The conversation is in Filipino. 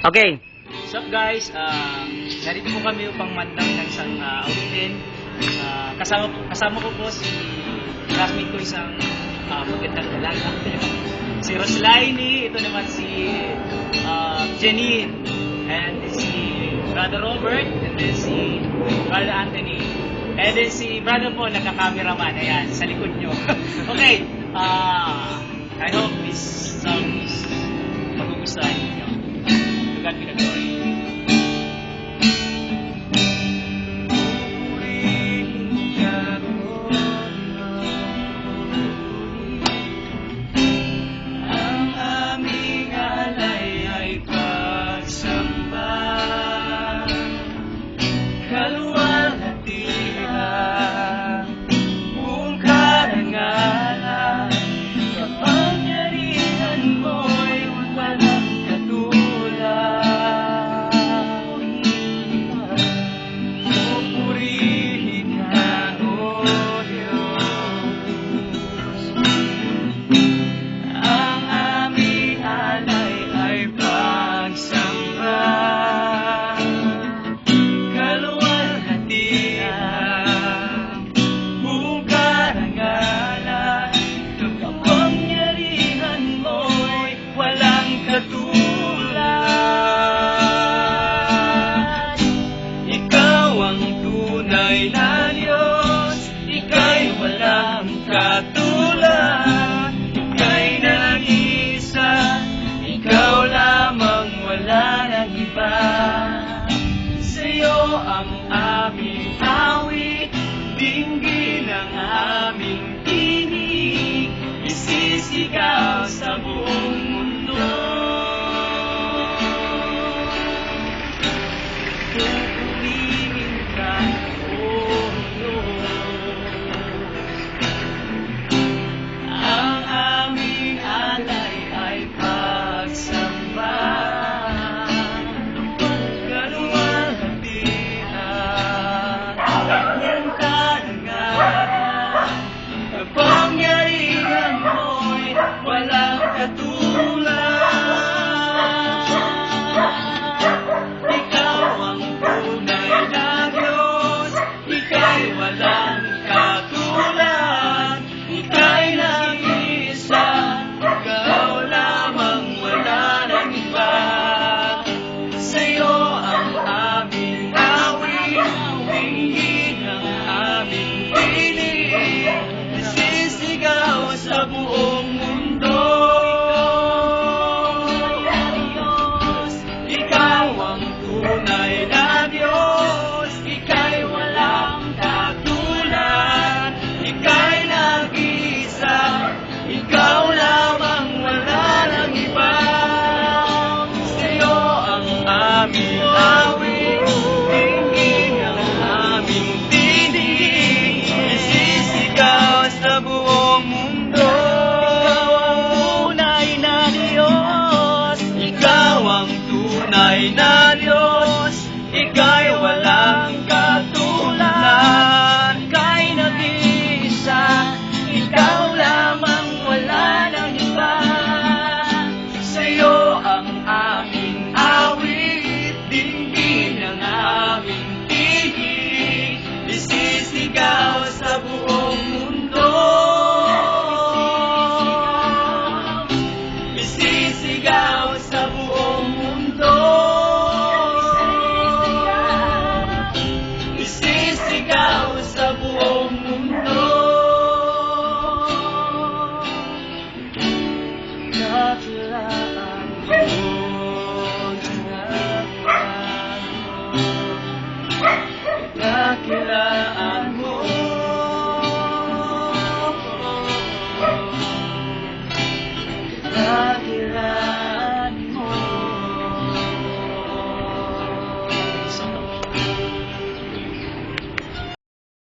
Okay. What's up guys? Narito po kami upang mandang ng isang awitin. Kasama ko po si classmate ko, isang magandang dalaga. Si Roslaini, ito naman si Janine, and si Brother Robert, and then si Brother Anthony, and then si Brother Paul, nagka-cameraman, ayan, sa likod nyo. Okay, I hope this song is magugustuhan ninyo. To God be the glory. Ikaw ang tunay na Diyos, ika'y walang katulad, ika'y nag-iisa, ikaw lamang, wala nang iba. Sa'yo ang aming awit, dinggin ang aming tinig, isisigaw sa buong mundo. Sa buong mundo, ikaw ang tunay na Diyos, ika'y walang katulad, ika'y nag-iisa, ikaw lamang, wala nang iba. Sa'yo ang aming awit, dinggin ang aming tinig, isisigaw sa buong mundo. Tunay na